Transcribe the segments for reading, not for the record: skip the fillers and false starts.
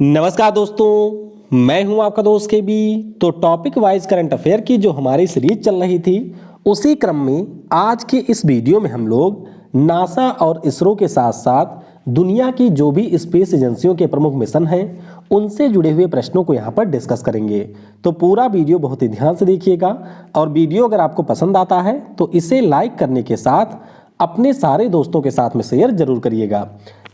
नमस्कार दोस्तों, मैं हूं आपका दोस्त के बी। तो टॉपिक वाइज करंट अफेयर की जो हमारी सीरीज चल रही थी, उसी क्रम में आज के इस वीडियो में हम लोग नासा और इसरो के साथ साथ दुनिया की जो भी स्पेस एजेंसियों के प्रमुख मिशन हैं, उनसे जुड़े हुए प्रश्नों को यहाँ पर डिस्कस करेंगे। तो पूरा वीडियो बहुत ही ध्यान से देखिएगा और वीडियो अगर आपको पसंद आता है तो इसे लाइक करने के साथ अपने सारे दोस्तों के साथ में शेयर जरूर करिएगा।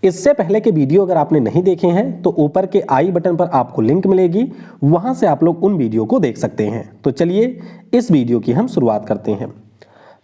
इससे पहले के वीडियो अगर आपने नहीं देखे हैं तो ऊपर के आई बटन पर आपको लिंक मिलेगी, वहां से आप लोग उन वीडियो को देख सकते हैं। तो चलिए इस वीडियो की हम शुरुआत करते हैं।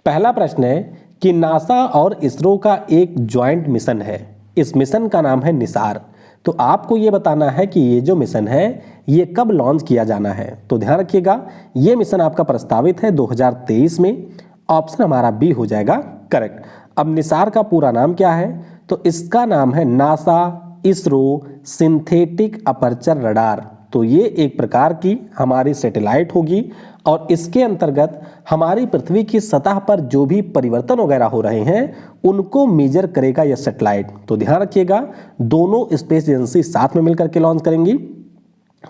पहला प्रश्न है कि नासा और इसरो का एक ज्वाइंट मिशन है, इस मिशन का नाम है निसार। तो आपको ये बताना है कि ये जो मिशन है ये कब लॉन्च किया जाना है। तो ध्यान रखिएगा, ये मिशन आपका प्रस्तावित है 2023 में। ऑप्शन हमारा बी हो जाएगा करेक्ट। अब निसार का पूरा नाम क्या है? तो इसका नाम है NASA ISRO synthetic aperture radar. तो ये एक प्रकार की हमारी सैटेलाइट होगी और इसके अंतर्गत हमारी पृथ्वी की सतह पर जो भी परिवर्तन वगैरह हो रहे हैं उनको मेजर करेगा यह सैटेलाइट। तो ध्यान रखिएगा, दोनों स्पेस एजेंसी साथ में मिलकर के लॉन्च करेंगी।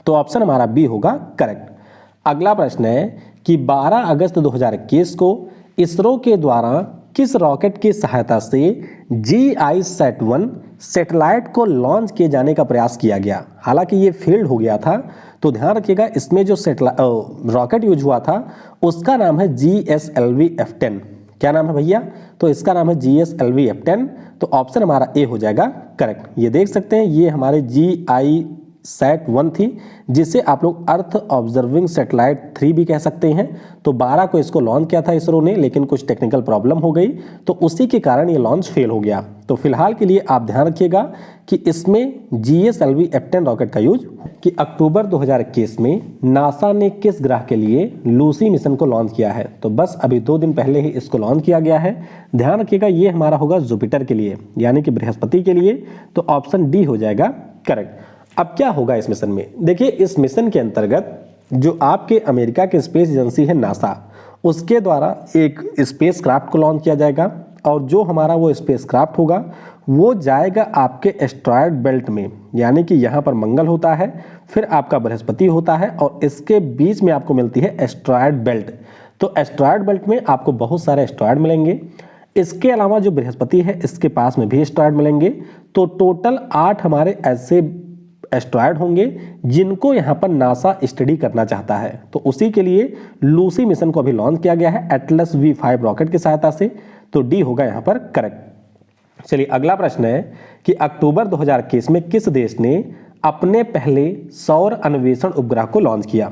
तो ऑप्शन हमारा बी होगा करेक्ट। अगला प्रश्न है कि 12 अगस्त 2021 को इसरो के द्वारा किस रॉकेट की सहायता से GISAT-1 सैटेलाइट को लॉन्च किए जाने का प्रयास किया गया। हालांकि ये फेल्ड हो गया था। तो ध्यान रखिएगा, इसमें जो रॉकेट यूज हुआ था उसका नाम है GSLV-F10। क्या नाम है भैया? तो इसका नाम है GSLV-F10। तो ऑप्शन हमारा ए हो जाएगा करेक्ट। ये देख सकते हैं, ये हमारे GISAT-1 थी, जिसे आप लोग अर्थ ऑब्जर्विंग सैटेलाइट 3 भी कह सकते हैं। तो 12 को इसको लॉन्च किया था इसरो ने, लेकिन कुछ टेक्निकल प्रॉब्लम हो गई तो उसी के कारण ये लॉन्च फेल हो गया। तो फिलहाल के लिए आप ध्यान रखिएगा कि इसमें GSLV-F10 रॉकेट का यूज कि अक्टूबर 2021 में नासा ने किस ग्रह के लिए लूसी मिशन को लॉन्च किया है। तो बस अभी 2 दिन पहले ही इसको लॉन्च किया गया है। ध्यान रखिएगा, ये हमारा होगा जुपिटर के लिए, यानी कि बृहस्पति के लिए। तो ऑप्शन डी हो जाएगा करेक्ट। अब क्या होगा इस मिशन में? देखिए, इस मिशन के अंतर्गत जो आपके अमेरिका की स्पेस एजेंसी है नासा, उसके द्वारा एक स्पेस क्राफ्ट को लॉन्च किया जाएगा और जो हमारा वो स्पेस क्राफ्ट होगा वो जाएगा आपके एस्ट्रॉयड बेल्ट में, यानी कि यहाँ पर मंगल होता है, फिर आपका बृहस्पति होता है और इसके बीच में आपको मिलती है एस्ट्रॉयड बेल्ट। तो एस्ट्रॉयड बेल्ट में आपको बहुत सारे एस्ट्रॉयड मिलेंगे। इसके अलावा जो बृहस्पति है इसके पास में भी एस्ट्रॉयड मिलेंगे। तो टोटल 8 हमारे ऐसे एस्ट्रॉयड होंगे जिनको यहाँ पर नासा स्टडी करना चाहता है। तो उसी के लिए लूसी मिशन को अभी लॉन्च किया गया है एटलस V5 रॉकेट की सहायता से। तो डी होगा यहाँ पर करेक्ट। चलिए अगला प्रश्न है कि अक्टूबर 2021 में किस देश ने अपने पहले सौर अन्वेषण उपग्रह को लॉन्च किया?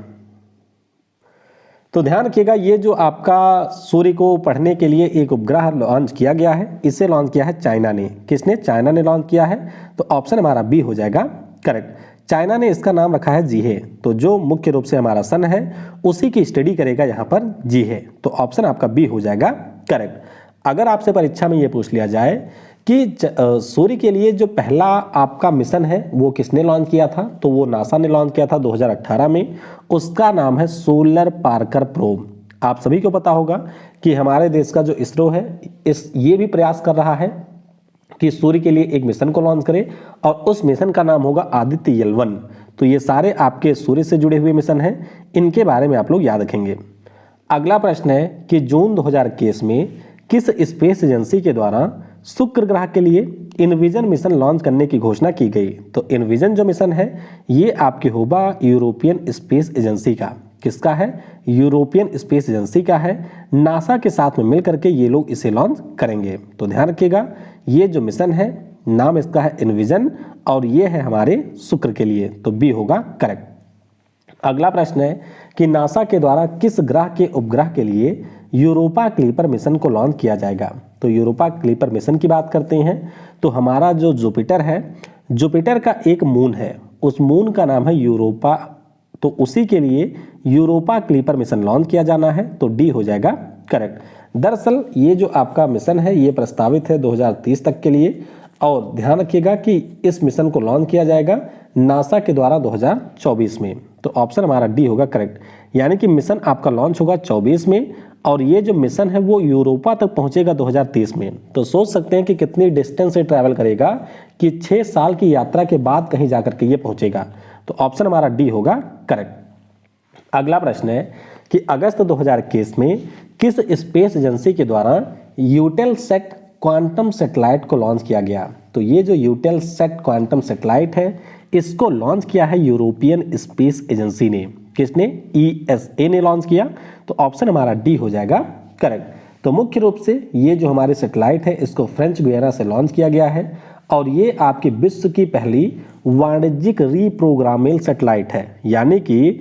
तो ध्यान रखिएगा, ये जो आपका सूर्य को पढ़ने के लिए एक उपग्रह लॉन्च किया गया है, इसे लॉन्च किया है चाइना ने। किसने? चाइना ने लॉन्च किया है। तो ऑप्शन हमारा बी हो जाएगा करेक्ट। चाइना ने इसका नाम रखा है जीहे। तो जो मुख्य रूप से हमारा सन है उसी की स्टडी करेगा यहाँ पर जीहे। तो ऑप्शन आपका बी हो जाएगा करेक्ट। अगर आपसे परीक्षा में ये पूछ लिया जाए कि सूर्य के लिए जो पहला आपका मिशन है वो किसने लॉन्च किया था, तो वो नासा ने लॉन्च किया था 2018 में। उसका नाम है सोलर पार्कर प्रोब। आप सभी को पता होगा कि हमारे देश का जो इसरो है ये भी प्रयास कर रहा है कि सूर्य के लिए एक मिशन को लॉन्च करे और उस मिशन का नाम होगा आदित्य L1। तो ये सारे आपके सूर्य से जुड़े हुए मिशन हैं, इनके बारे में आप लोग याद रखेंगे। अगला प्रश्न है कि जून 2021 में किस स्पेस एजेंसी के द्वारा शुक्र ग्रह के लिए इनविजन मिशन लॉन्च करने की घोषणा की गई? तो इनविजन जो मिशन है ये आपके होगा यूरोपियन स्पेस एजेंसी का। किसका है? यूरोपियन स्पेस एजेंसी का है। नासा के साथ में मिलकर के ये लोग इसे लॉन्च करेंगे। तो ध्यान रखिएगा, ये जो मिशन है नाम इसका है इनविजन और ये है हमारे शुक्र के लिए। तो बी होगा करेक्ट। अगला प्रश्न है कि नासा के द्वारा किस ग्रह के उपग्रह के लिए यूरोपा क्लीपर मिशन को लॉन्च किया जाएगा? तो यूरोपा क्लीपर मिशन की बात करते हैं तो हमारा जो जुपिटर है, जुपिटर का एक मून है, उस मून का नाम है यूरोपा। तो उसी के लिए यूरोपा क्लीपर मिशन लॉन्च किया जाना है। तो डी हो जाएगा करेक्ट। दरअसल ये जो आपका मिशन है ये प्रस्तावित है 2030 तक के लिए और ध्यान रखिएगा कि इस मिशन को लॉन्च किया जाएगा नासा के द्वारा 2024 में। तो ऑप्शन हमारा डी होगा करेक्ट, यानी कि मिशन आपका लॉन्च होगा 24 में और ये जो मिशन है वो यूरोपा तक पहुंचेगा 2030 में। तो सोच सकते हैं कि कितनी डिस्टेंस से ट्रैवल करेगा कि 6 साल की यात्रा के बाद कहीं जाकर के ये पहुंचेगा। तो ऑप्शन हमारा डी होगा करेक्ट। अगला प्रश्न है कि अगस्त 2021 में किस स्पेस एजेंसी के द्वारा यूटेलसैट क्वांटम सैटेलाइट को लॉन्च किया गया। तो ये जो यूटेलसैट क्वांटम सैटेलाइट है इसको लॉन्च किया है यूरोपियन स्पेस एजेंसी ने। किसने? ईएसए ने लॉन्च किया। तो ऑप्शन हमारा डी हो जाएगा करेक्ट। तो मुख्य रूप से ये जो हमारे सैटेलाइट है इसको फ्रेंच गुयाना से लॉन्च किया गया है और ये आपकी विश्व की पहली वाणिज्यिक रीप्रोग्रामेबल सैटेलाइट है। यानी कि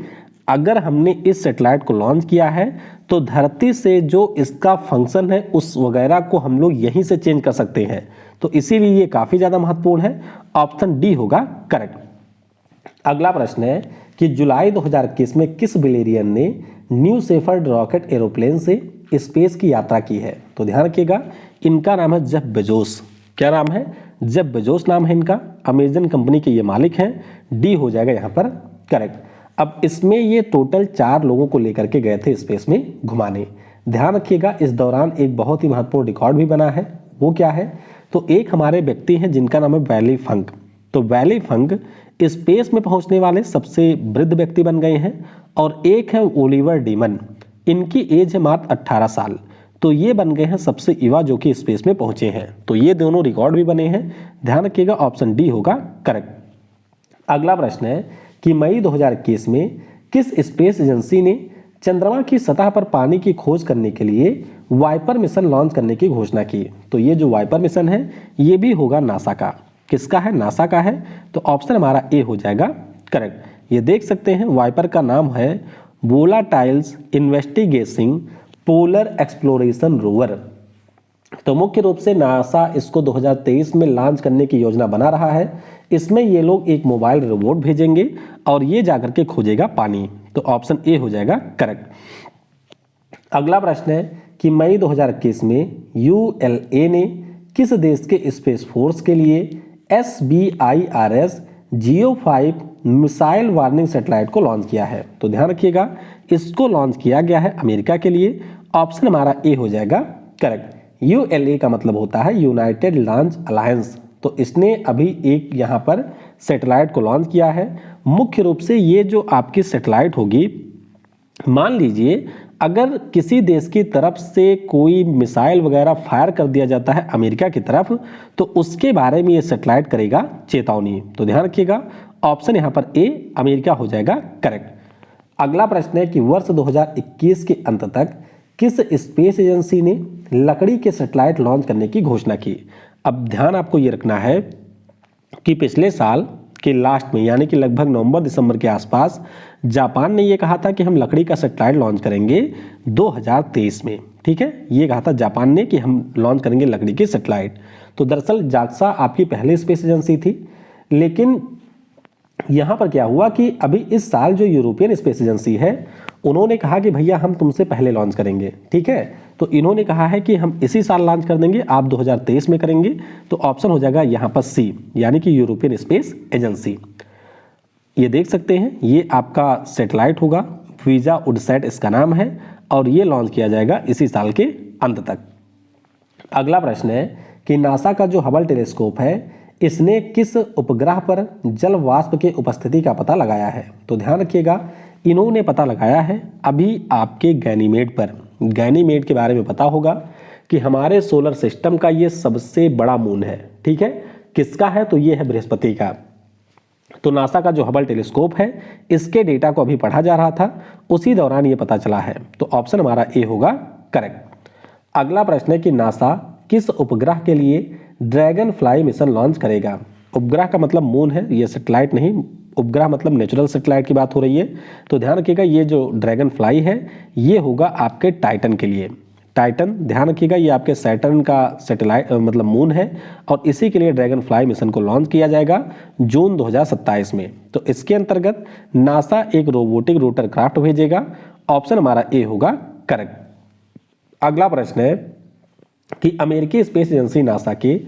अगर हमने इस सैटेलाइट को लॉन्च किया है तो धरती से जो इसका फंक्शन है उस वगैरह को हम लोग यहीं से चेंज कर सकते हैं। तो इसीलिए ये काफ़ी ज़्यादा महत्वपूर्ण है। ऑप्शन डी होगा करेक्ट। अगला प्रश्न है कि जुलाई 2021 में किस बिलियनियर ने न्यू शेफर्ड रॉकेट एरोप्लेन से स्पेस की यात्रा की है। तो ध्यान रखिएगा इनका नाम है जेफ बेजोस। क्या नाम है? जेफ बेजोस नाम है इनका। अमेजन कंपनी के ये मालिक हैं। डी हो जाएगा यहाँ पर करेक्ट। अब इसमें ये टोटल 4 लोगों को लेकर के गए थे स्पेस में घुमाने। ध्यान रखिएगा इस दौरान एक बहुत ही महत्वपूर्ण रिकॉर्ड भी बना है। वो क्या है? तो एक हमारे व्यक्ति हैं जिनका नाम है वैली फंक। तो वैली फंक स्पेस में पहुंचने वाले सबसे वृद्ध व्यक्ति बन गए हैं। और एक है ओलिवर डीमन, इनकी एज है मात्र 18 साल। तो ये बन गए हैं सबसे युवा जो कि स्पेस में पहुंचे हैं। तो ये दोनों रिकॉर्ड भी बने हैं। ध्यान रखिएगा ऑप्शन डी होगा करेक्ट। अगला प्रश्न है कि मई 2021 में किस स्पेस एजेंसी ने चंद्रमा की सतह पर पानी की खोज करने के लिए वाइपर मिशन लॉन्च करने की घोषणा की। तो ये जो वाइपर मिशन है ये भी होगा नासा का। किसका है? नासा का है। तो ऑप्शन हमारा ए हो जाएगा करेक्ट। ये देख सकते हैं वाइपर का नाम है वोलाटाइल्स इन्वेस्टिगेटिंग पोलर एक्सप्लोरेशन रोवर। तो मुख्य रूप से नासा इसको 2023 में लॉन्च करने की योजना बना रहा है। इसमें ये लोग एक मोबाइल रोबोट भेजेंगे और ये जाकर के खोजेगा पानी। तो ऑप्शन ए हो जाएगा करेक्ट। अगला प्रश्न है कि मई 2021 में यूएलए ने किस देश के स्पेस फोर्स के लिए SBIRS GEO-5 missile warning satellite को लॉन्च किया है। तो ध्यान रखिएगा इसको लॉन्च किया गया है अमेरिका के लिए। ऑप्शन हमारा ए हो जाएगा करेक्ट। यूएलए का मतलब होता है यूनाइटेड लॉन्च अलायंस। तो इसने अभी एक यहाँ पर सैटेलाइट को लॉन्च किया है। मुख्य रूप से ये जो आपकी सैटेलाइट होगी, मान लीजिए अगर किसी देश की तरफ से कोई मिसाइल वगैरह फायर कर दिया जाता है अमेरिका की तरफ, तो उसके बारे में ये सैटेलाइट करेगा चेतावनी। तो ध्यान रखिएगा ऑप्शन यहाँ पर ए अमेरिका हो जाएगा करेक्ट। अगला प्रश्न है कि वर्ष 2021 के अंत तक किस स्पेस एजेंसी ने लकड़ी के सैटेलाइट लॉन्च करने की घोषणा की। अब ध्यान आपको ये रखना है कि पिछले साल के लास्ट में यानी कि लगभग नवंबर दिसंबर के आसपास जापान ने ये कहा था कि हम लकड़ी का सैटेलाइट लॉन्च करेंगे 2023 में। ठीक है, ये कहा था जापान ने कि हम लॉन्च करेंगे लकड़ी की सैटेलाइट। तो दरअसल जाक्सा आपकी पहली स्पेस एजेंसी थी, लेकिन यहाँ पर क्या हुआ कि अभी इस साल जो यूरोपियन स्पेस एजेंसी है उन्होंने कहा कि भैया हम तुमसे पहले लॉन्च करेंगे। ठीक है, तो इन्होंने कहा है कि हम इसी साल लॉन्च कर देंगे, आप 2023 में करेंगे। तो ऑप्शन हो जाएगा यहाँ पर सी यानी कि यूरोपियन स्पेस एजेंसी। ये देख सकते हैं ये आपका सैटेलाइट होगा, वीजा उडसैट इसका नाम है और ये लॉन्च किया जाएगा इसी साल के अंत तक। अगला प्रश्न है कि नासा का जो हबल टेलीस्कोप है इसने किस उपग्रह पर जल वाष्प के उपस्थिति का पता लगाया है। तो ध्यान रखिएगा इन्होंने पता लगाया है अभी आपके गैनीमेड पर। गैनीमेड के बारे में पता होगा कि हमारे सोलर सिस्टम का ये सबसे बड़ा मून है। ठीक है, किसका है? तो ये है बृहस्पति का। तो नासा का जो हबल टेलीस्कोप है इसके डेटा को अभी पढ़ा जा रहा था, उसी दौरान ये पता चला है। तो ऑप्शन हमारा ए होगा करेक्ट। अगला प्रश्न है कि नासा किस उपग्रह के लिए ड्रैगन फ्लाई मिशन लॉन्च करेगा। उपग्रह का मतलब मून है, ये सैटेलाइट नहीं। उपग्रह मतलब नेचुरल सैटेलाइट की बात हो रही है। तो ध्यान रखिएगा ये जो ड्रैगन फ्लाई है ये होगा आपके टाइटन के लिए। टाइटन ध्यान रखिएगा ये आपके सैटर्न का सैटेलाइट मतलब मून है और इसी के लिए ड्रैगन फ्लाई मिशन को लॉन्च किया जाएगा जून 2027 में। तो इसके अंतर्गत नासा एक रोबोटिक रोटर क्राफ्ट भेजेगा। ऑप्शन हमारा ए होगा करेक्ट। अगला प्रश्न है कि अमेरिकी स्पेस एजेंसी नासा के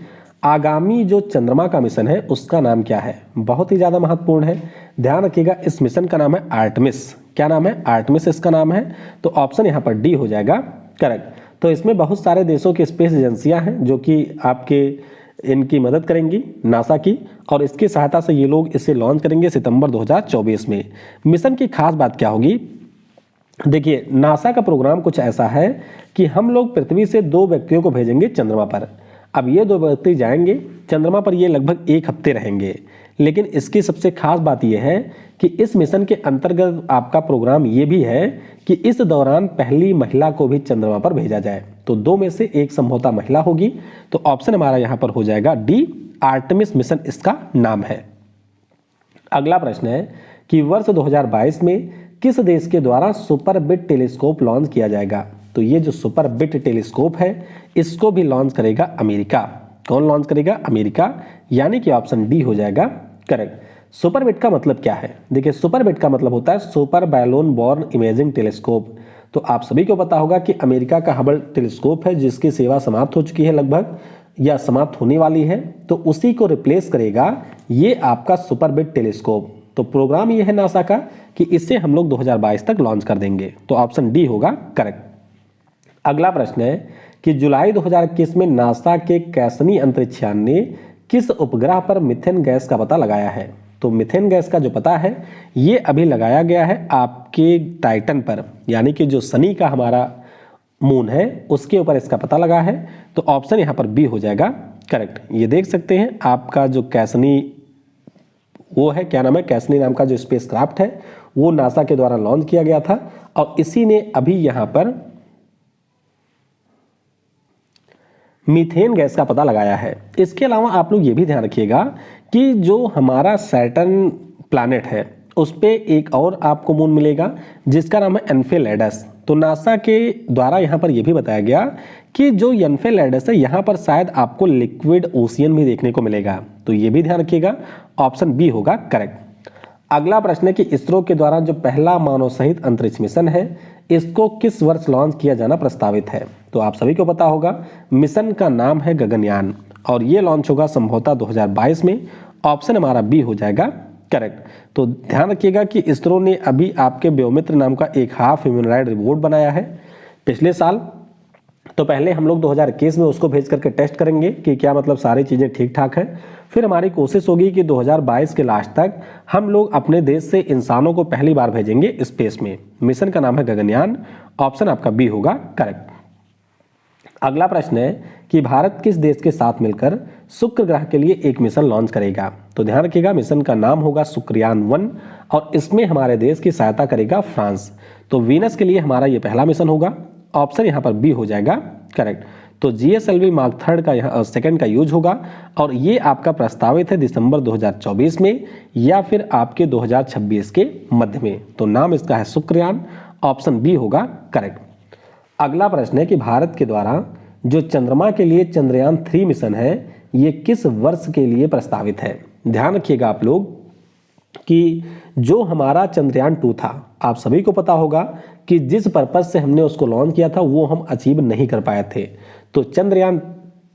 आगामी जो चंद्रमा का मिशन है उसका नाम क्या है। बहुत ही ज़्यादा महत्वपूर्ण है, ध्यान रखिएगा इस मिशन का नाम है आर्टेमिस। क्या नाम है? आर्टेमिस इसका नाम है। तो ऑप्शन यहाँ पर डी हो जाएगा करेक्ट। तो इसमें बहुत सारे देशों की स्पेस एजेंसियां हैं जो कि आपके इनकी मदद करेंगी नासा की, और इसकी सहायता से ये लोग इसे लॉन्च करेंगे सितंबर 2024 में। मिशन की खास बात क्या होगी? देखिए, नासा का प्रोग्राम कुछ ऐसा है कि हम लोग पृथ्वी से 2 व्यक्तियों को भेजेंगे चंद्रमा पर। अब ये 2 व्यक्ति जाएंगे चंद्रमा पर, ये लगभग 1 हफ्ते रहेंगे। लेकिन इसकी सबसे खास बात यह है कि इस मिशन के अंतर्गत आपका प्रोग्राम ये भी है कि इस दौरान पहली महिला को भी चंद्रमा पर भेजा जाए। तो 2 में से 1 संभवतः महिला होगी। तो ऑप्शन हमारा यहाँ पर हो जाएगा डी, आर्टेमिस मिशन इसका नाम है। अगला प्रश्न है कि वर्ष 2022 में किस देश के द्वारा सुपर बिट टेलीस्कोप लॉन्च किया जाएगा? तो ये जो सुपर बिट टेलीस्कोप है इसको भी लॉन्च करेगा अमेरिका। कौन लॉन्च करेगा? अमेरिका, यानी कि ऑप्शन डी हो जाएगा करेक्ट। सुपर बिट का मतलब क्या है? देखिए, सुपर बिट का मतलब होता है super Ballon born imaging telescope. तो आप सभी को पता होगा कि अमेरिका का हबल टेलीस्कोप है जिसकी सेवा समाप्त हो चुकी है लगभग, या समाप्त होने वाली है, तो उसी को रिप्लेस करेगा ये आपका सुपर बिट टेलीस्कोप। तो प्रोग्राम ये है नासा का कि इसे हम लोग 2022 तक लॉन्च कर देंगे। तो ऑप्शन डी होगा करेक्ट। अगला प्रश्न है कि जुलाई 2021 में नासा के कैसनी अंतरिक्षयान ने किस उपग्रह पर मीथेन गैस का पता लगाया है? तो मीथेन गैस का जो पता है ये अभी लगाया गया है आपके टाइटन पर, यानी कि जो शनि का हमारा मून है उसके ऊपर इसका पता लगा है। तो ऑप्शन यहाँ पर बी हो जाएगा करेक्ट। ये देख सकते हैं आपका जो कैसनी वो है, क्या नाम है, कैसनी नाम का जो स्पेसक्राफ्ट है वो नासा के द्वारा लॉन्च किया गया था, और इसी ने अभी यहाँ पर मीथेन गैस का पता लगाया है। इसके अलावा आप लोग ये भी ध्यान रखिएगा कि जो हमारा सैटर्न प्लैनेट है उस पे एक और आपको मून मिलेगा जिसका नाम है एन्फेलेडस। तो नासा के द्वारा यहाँ पर यह भी बताया गया कि जो एन्फेलेडस है यहाँ पर शायद आपको लिक्विड ओशियन भी देखने को मिलेगा। तो ये भी ध्यान रखिएगा, ऑप्शन बी होगा करेक्ट। अगला प्रश्न है कि इसरो के द्वारा जो पहला मानव सहित अंतरिक्ष मिशन है इसको किस वर्ष लॉन्च किया जाना प्रस्तावित है? तो आप सभी को पता होगा मिशन का नाम है गगनयान, और ये लॉन्च होगा संभवतः 2022 में। ऑप्शन हमारा बी हो जाएगा करेक्ट। तो ध्यान रखिएगा कि इसरो ने अभी आपके व्योमित्र नाम का एक हाफ ह्यूमनॉइड रोबोट बनाया है पिछले साल। तो पहले हम लोग 2021 में उसको भेज करके टेस्ट करेंगे कि क्या मतलब सारी चीज़ें ठीक ठाक हैं। फिर हमारी कोशिश होगी कि 2022 के लास्ट तक हम लोग अपने देश से इंसानों को पहली बार भेजेंगे स्पेस में। मिशन का नाम है गगनयान, ऑप्शन आपका बी होगा करेक्ट। अगला प्रश्न है कि भारत किस देश के साथ मिलकर शुक्र ग्रह के लिए एक मिशन लॉन्च करेगा? तो ध्यान रखिएगा मिशन का नाम होगा शुक्रयान 1, और इसमें हमारे देश की सहायता करेगा फ्रांस। तो वीनस के लिए हमारा ये पहला मिशन होगा, ऑप्शन यहाँ पर बी हो जाएगा करेक्ट। तो GSLV मार्क 3 का यहाँ सेकंड का यूज होगा, और ये आपका प्रस्तावित है दिसंबर 2024 में या फिर आपके 2026 के मध्य में। तो नाम इसका है शुक्रयान, ऑप्शन बी होगा करेक्ट। अगला प्रश्न है कि भारत के द्वारा जो चंद्रमा के लिए चंद्रयान 3 मिशन है ये किस वर्ष के लिए प्रस्तावित है? ध्यान रखिएगा आप लोग कि जो हमारा चंद्रयान 2 था, आप सभी को पता होगा कि जिस पर्पज से हमने उसको लॉन्च किया था वो हम अचीव नहीं कर पाए थे। तो चंद्रयान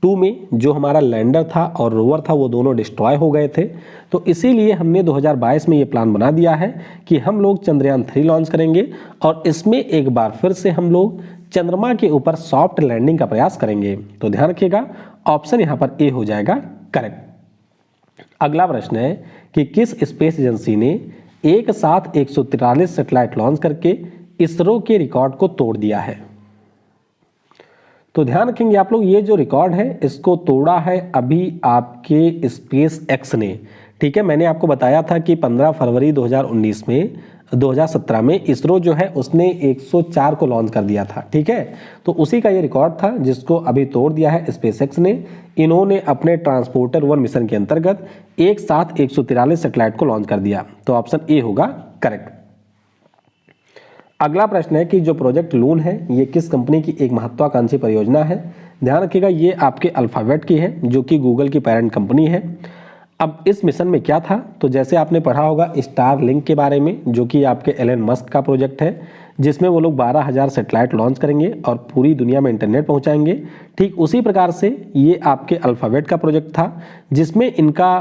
2 में जो हमारा लैंडर था और रोवर था वो दोनों डिस्ट्रॉय हो गए थे। तो इसीलिए हमने 2022 में ये प्लान बना दिया है कि हम लोग चंद्रयान 3 लॉन्च करेंगे, और इसमें एक बार फिर से हम लोग चंद्रमा के ऊपर सॉफ्ट लैंडिंग का प्रयास करेंगे। तो ध्यान रखिएगा, ऑप्शन यहाँ पर ए हो जाएगा करेक्ट। अगला प्रश्न है कि किस स्पेस एजेंसी ने एक साथ 143 सैटेलाइट लॉन्च करके इसरो के रिकॉर्ड को तोड़ दिया है? तो ध्यान रखेंगे आप लोग, ये जो रिकॉर्ड है इसको तोड़ा है अभी आपके स्पेस एक्स ने। ठीक है, मैंने आपको बताया था कि 15 फरवरी 2017 में इसरो जो है उसने 104 को लॉन्च कर दिया था। ठीक है, तो उसी का ये रिकॉर्ड था जिसको अभी तोड़ दिया है स्पेस एक्स ने। इन्होंने अपने ट्रांसपोर्टर 1 मिशन के अंतर्गत एक साथ 143 सैटेलाइट को लॉन्च कर दिया। तो ऑप्शन ए होगा करेक्ट। अगला प्रश्न है कि जो प्रोजेक्ट लून है ये किस कंपनी की एक महत्वाकांक्षी परियोजना है? ध्यान रखिएगा ये आपके अल्फाबेट की है जो कि गूगल की पेरेंट कंपनी है। अब इस मिशन में क्या था, तो जैसे आपने पढ़ा होगा स्टार लिंक के बारे में जो कि आपके एलन मस्क का प्रोजेक्ट है, जिसमें वो लोग 12,000 सैटेलाइट लॉन्च करेंगे और पूरी दुनिया में इंटरनेट पहुंचाएंगे। ठीक उसी प्रकार से ये आपके अल्फाबेट का प्रोजेक्ट था जिसमें इनका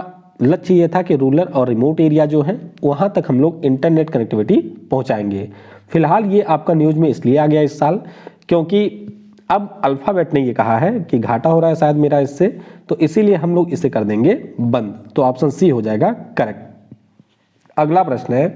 लक्ष्य ये था कि रूरल और रिमोट एरिया जो है वहाँ तक हम लोग इंटरनेट कनेक्टिविटी पहुँचाएंगे। फिलहाल ये आपका न्यूज़ में इसलिए आ गया इस साल क्योंकि अब अल्फाबेट ने ये कहा है कि घाटा हो रहा है शायद मेरा इससे, तो इसीलिए हम लोग इसे कर देंगे बंद। तो ऑप्शन सी हो जाएगा करेक्ट। अगला प्रश्न है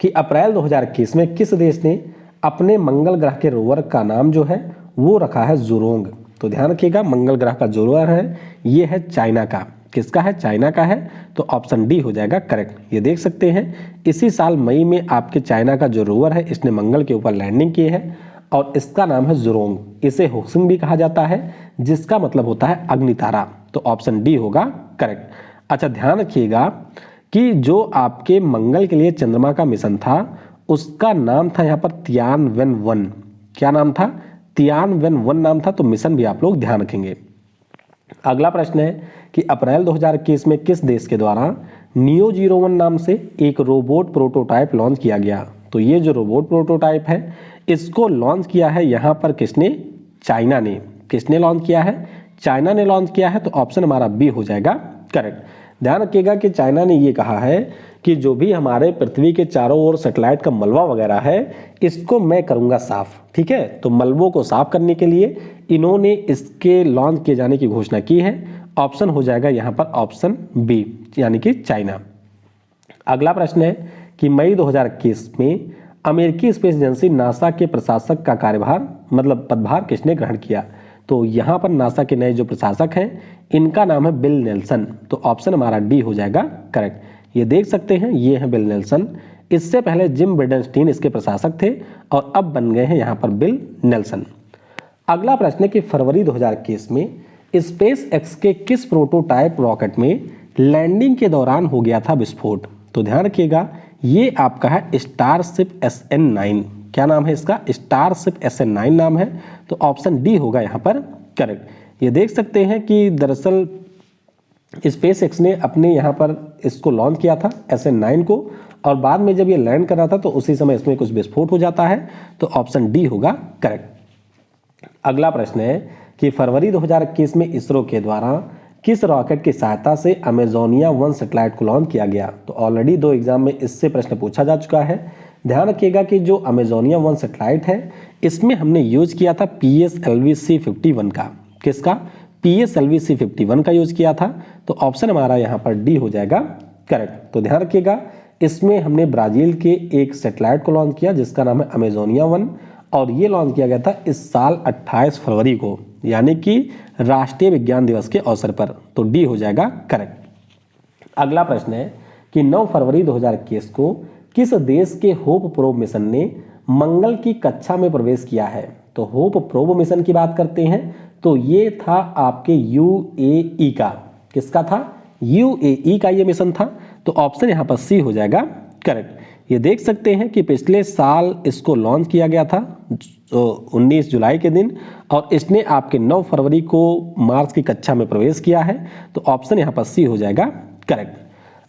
कि अप्रैल 2021 में किस देश ने अपने मंगल ग्रह के रोवर का नाम जो है वो रखा है ज़ुरोंग। तो ध्यान रखिएगा, मंगल ग्रह का जो रोवर है ये है चाइना का। किसका है? चाइना का है। तो ऑप्शन डी हो जाएगा करेक्ट। ये देख सकते हैं इसी साल मई में आपके चाइना का जो रोवर है इसने मंगल के ऊपर लैंडिंग की है और इसका नाम है ज़ुरोंग। इसे होसिंग भी कहा जाता है जिसका मतलब होता है अग्नि तारा। तो ऑप्शन डी होगा करेक्ट। अच्छा, ध्यान रखिएगा कि जो आपके मंगल के लिए चंद्रमा का मिशन था उसका नाम था यहाँ पर तियानवेन-1। क्या नाम था? तियानवेन-1 नाम था। तो मिशन भी आप लोग ध्यान रखेंगे। अगला प्रश्न है कि अप्रैल 2021 में किस देश के द्वारा नियो 01 नाम से एक रोबोट प्रोटोटाइप लॉन्च किया गया। तो ये जो रोबोट प्रोटोटाइप है इसको लॉन्च किया है यहाँ पर किसने? चाइना ने। किसने लॉन्च किया है? चाइना ने लॉन्च किया है। तो ऑप्शन हमारा बी हो जाएगा करेक्ट। ध्यान रखिएगा कि चाइना ने ये कहा है कि जो भी हमारे पृथ्वी के चारों ओर सैटेलाइट का मलबा वगैरह है इसको मैं करूंगा साफ। ठीक है, तो मलबों को साफ करने के लिए इन्होंने इसके लॉन्च किए जाने की घोषणा की है। ऑप्शन हो जाएगा यहाँ पर ऑप्शन बी, यानी कि चाइना। अगला प्रश्न है कि मई 2021 में अमेरिकी स्पेस एजेंसी नासा के प्रशासक का कार्यभार मतलब पदभार किसने ग्रहण किया। तो यहाँ पर नासा के नए जो प्रशासक हैं इनका नाम है बिल नेल्सन। तो ऑप्शन हमारा डी हो जाएगा करेक्ट। ये देख सकते हैं ये है बिल नेल्सन। इससे पहले जिम ब्रिडेनस्टीन इसके प्रशासक थे और अब बन गए हैं यहाँ पर बिल नेल्सन। अगला प्रश्न है कि फरवरी 2021 में स्पेस एक्स के किस प्रोटोटाइप रॉकेट में लैंडिंग के दौरान हो गया था विस्फोट। तो ध्यान रखिएगा ये आपका है स्टारशिप SN9। क्या नाम है इसका? स्टारशिप SN9 नाम है। तो ऑप्शन डी होगा यहाँ पर करेक्ट। ये देख सकते हैं कि दरअसल स्पेस एक्स ने अपने यहाँ पर इसको लॉन्च किया था SN9 को और बाद में जब ये लैंड कर रहा था तो उसी समय इसमें कुछ विस्फोट हो जाता है। तो ऑप्शन डी होगा करेक्ट। अगला प्रश्न है कि फरवरी 2021 में इसरो के द्वारा किस रॉकेट की सहायता से अमेजोनिया 1 सैटेलाइट को लॉन्च किया गया। तो ऑलरेडी 2 एग्जाम में इससे प्रश्न पूछा जा चुका है। ध्यान रखिएगा कि जो अमेजोनिया 1 सैटेलाइट है इसमें हमने यूज किया था PSLV-C51 का। किसका? PSLV-C51 का यूज किया था। तो ऑप्शन हमारा यहाँ पर डी हो जाएगा करेक्ट। तो ध्यान रखिएगा इसमें हमने ब्राजील के एक सैटेलाइट को लॉन्च किया जिसका नाम है अमेजोनिया 1 और ये लॉन्च किया गया था इस साल 28 फरवरी को, यानी कि राष्ट्रीय विज्ञान दिवस के अवसर पर। तो डी हो जाएगा करेक्ट। अगला प्रश्न है कि 9 फरवरी 2021 को किस देश के होप प्रोब मिशन ने मंगल की कक्षा में प्रवेश किया है। तो होप प्रोब मिशन की बात करते हैं तो ये था आपके UAE का। किसका था? UAE का ये मिशन था। तो ऑप्शन यहाँ पर सी हो जाएगा करेक्ट। ये देख सकते हैं कि पिछले साल इसको लॉन्च किया गया था 19 जुलाई के दिन और इसने आपके 9 फरवरी को मार्स की कक्षा में प्रवेश किया है। तो ऑप्शन यहाँ पर सी हो जाएगा करेक्ट।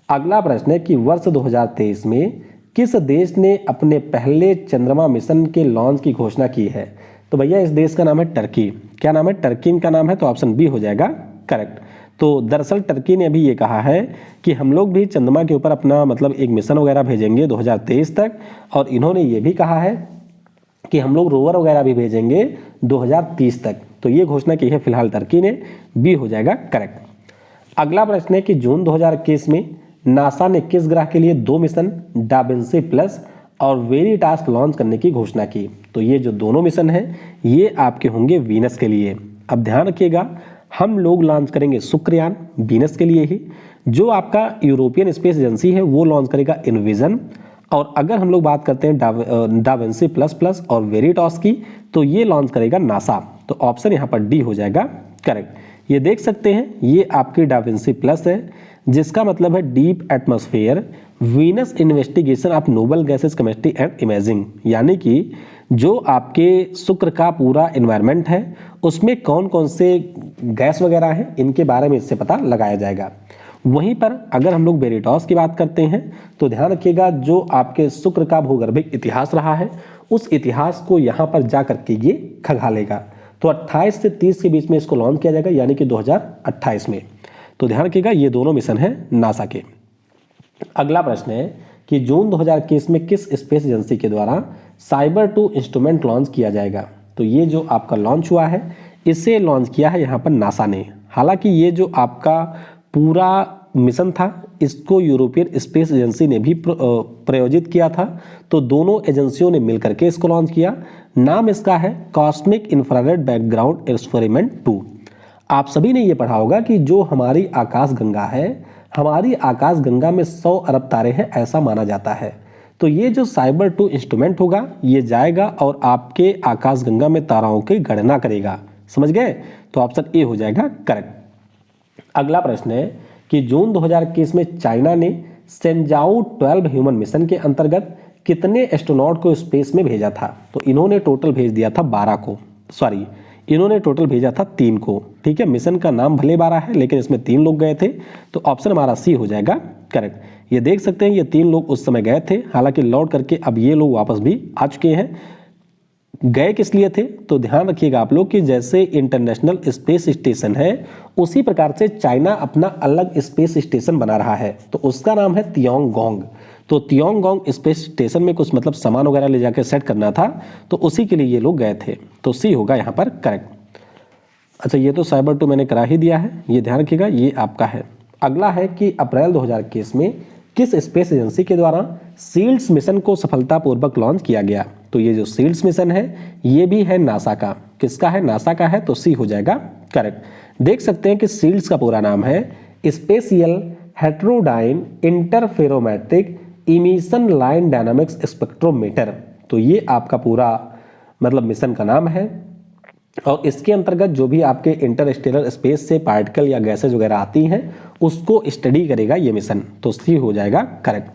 अगला प्रश्न है कि वर्ष 2023 में किस देश ने अपने पहले चंद्रमा मिशन के लॉन्च की घोषणा की है। तो भैया इस देश का नाम है टर्की। क्या नाम है? टर्की का नाम है। तो ऑप्शन बी हो जाएगा करेक्ट। तो दरअसल टर्की ने अभी ये कहा है कि हम लोग भी चंद्रमा के ऊपर अपना मतलब एक मिशन वगैरह भेजेंगे 2023 तक और इन्होंने ये भी कहा है कि हम लोग रोवर वगैरह भी भेजेंगे 2030 तक। तो ये घोषणा की है फिलहाल टर्की ने। बी हो जाएगा करेक्ट। अगला प्रश्न है कि जून 2021 में नासा ने किस ग्रह के लिए 2 मिशन डाविंसी प्लस और वेरिटास लॉन्च करने की घोषणा की। तो ये जो दोनों मिशन हैं ये आपके होंगे वीनस के लिए। अब ध्यान रखिएगा हम लोग लॉन्च करेंगे शुक्रयान वीनस के लिए ही, जो आपका यूरोपियन स्पेस एजेंसी है वो लॉन्च करेगा इनविजन, और अगर हम लोग बात करते हैं डाविंसी प्लस प्लस और वेरिटास की तो ये लॉन्च करेगा नासा। तो ऑप्शन यहाँ पर डी हो जाएगा करेक्ट। ये देख सकते हैं ये आपकी डाविंसी प्लस है जिसका मतलब है deep atmosphere Venus investigation of noble gases chemistry and imaging, यानी कि जो आपके शुक्र का पूरा एनवायरनमेंट है उसमें कौन कौन से गैस वगैरह हैं इनके बारे में इससे पता लगाया जाएगा। वहीं पर अगर हम लोग वेरिटास की बात करते हैं तो ध्यान रखिएगा जो आपके शुक्र का भूगर्भिक इतिहास रहा है उस इतिहास को यहाँ पर जा करके ये खंगालेगा। तो 28 से 30 के बीच में इसको लॉन्च किया जाएगा, यानी कि 2028 में। तो ध्यान रखिएगा ये दोनों मिशन हैं नासा के। अगला प्रश्न है कि जून 2021 में किस स्पेस एजेंसी के द्वारा साइबर 2 इंस्ट्रूमेंट लॉन्च किया जाएगा। तो ये जो आपका लॉन्च हुआ है इसे लॉन्च किया है यहाँ पर नासा ने। हालांकि ये जो आपका पूरा मिशन था इसको यूरोपियन स्पेस एजेंसी ने भी प्रायोजित किया था। तो दोनों एजेंसियों ने मिलकर के इसको लॉन्च किया। नाम इसका है कॉस्मिक इंफ्रारेड बैकग्राउंड एक्सपेरिमेंट 2। आप सभी ने ये पढ़ा होगा कि जो हमारी आकाशगंगा है, हमारी आकाशगंगा में 100 अरब तारे हैं ऐसा माना जाता है। तो ये जो साइबर 2 इंस्ट्रूमेंट होगा ये जाएगा और आपके आकाशगंगा में ताराओं की गणना करेगा। समझ गए? तो ऑप्शन ए हो जाएगा करेक्ट। अगला प्रश्न है कि जून 2021 में चाइना ने सेंजाओ 12 ह्यूमन मिशन के अंतर्गत कितने एस्ट्रोनॉट को स्पेस में भेजा था? तो इन्होंने टोटल भेज दिया था 12 को, सॉरी इन्होंने टोटल भेजा था 3 को। ठीक है, मिशन का नाम भले 12 है लेकिन इसमें 3 लोग गए थे। तो ऑप्शन हमारा सी हो जाएगा करेक्ट। ये देख सकते हैं ये 3 लोग उस समय गए थे, हालांकि लौट करके अब ये लोग वापस भी आ चुके हैं। गए किस लिए थे? तो ध्यान रखिएगा आप लोग कि जैसे इंटरनेशनल स्पेस स्टेशन है उसी प्रकार से चाइना अपना अलग स्पेस स्टेशन बना रहा है। तो उसका नाम है तियोंगोंग। तो तियोंगोंग स्पेस स्टेशन में कुछ मतलब सामान वगैरह ले जाकर सेट करना था, तो उसी के लिए ये लोग गए थे। तो सी होगा यहाँ पर करेक्ट। अच्छा, ये तो साइबर 2 मैंने करा ही दिया है, ये ध्यान रखिएगा, ये आपका है। अगला है कि अप्रैल 2021 में किस स्पेस एजेंसी के द्वारा सील्ड्स मिशन को सफलतापूर्वक लॉन्च किया गया? तो ये जो सील्ड्स मिशन है ये भी है नासा का। किसका है? नासा का है। तो सी हो जाएगा करेक्ट। देख सकते हैं कि सील्ड्स का पूरा नाम है spatial heterodyne interferometric emission line dynamics spectrometer. तो ये आपका पूरा मतलब मिशन का नाम है और इसके अंतर्गत जो भी आपके इंटरस्टेलर स्पेस से पार्टिकल या गैसेज वगैरह आती हैं उसको स्टडी करेगा ये मिशन। तो सी हो जाएगा करेक्ट।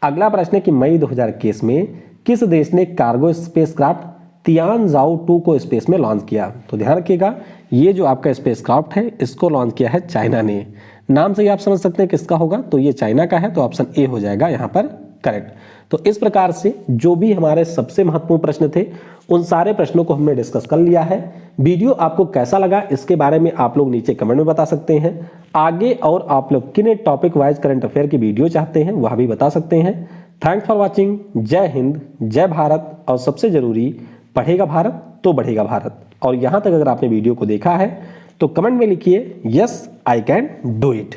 अगला प्रश्न है कि मई 2021 में किस देश ने कार्गो स्पेसक्राफ्ट तियानजाओ 2 को स्पेस में लॉन्च किया? तो ध्यान रखिएगा ये जो आपका स्पेसक्राफ्ट है इसको लॉन्च किया है चाइना ने। नाम से ही आप समझ सकते हैं किसका होगा, तो ये चाइना का है। तो ऑप्शन ए हो जाएगा यहाँ पर करेक्ट। तो इस प्रकार से जो भी हमारे सबसे महत्वपूर्ण प्रश्न थे उन सारे प्रश्नों को हमने डिस्कस कर लिया है। वीडियो आपको कैसा लगा इसके बारे में आप लोग नीचे कमेंट में बता सकते हैं। आगे और आप लोग किन टॉपिक वाइज करंट अफेयर की वीडियो चाहते हैं वह भी बता सकते हैं। Thanks for watching. जय हिंद, जय भारत। और सबसे जरूरी, पढ़ेगा भारत तो बढ़ेगा भारत। और यहाँ तक अगर आपने वीडियो को देखा है तो कमेंट में लिखिए yes I can do it.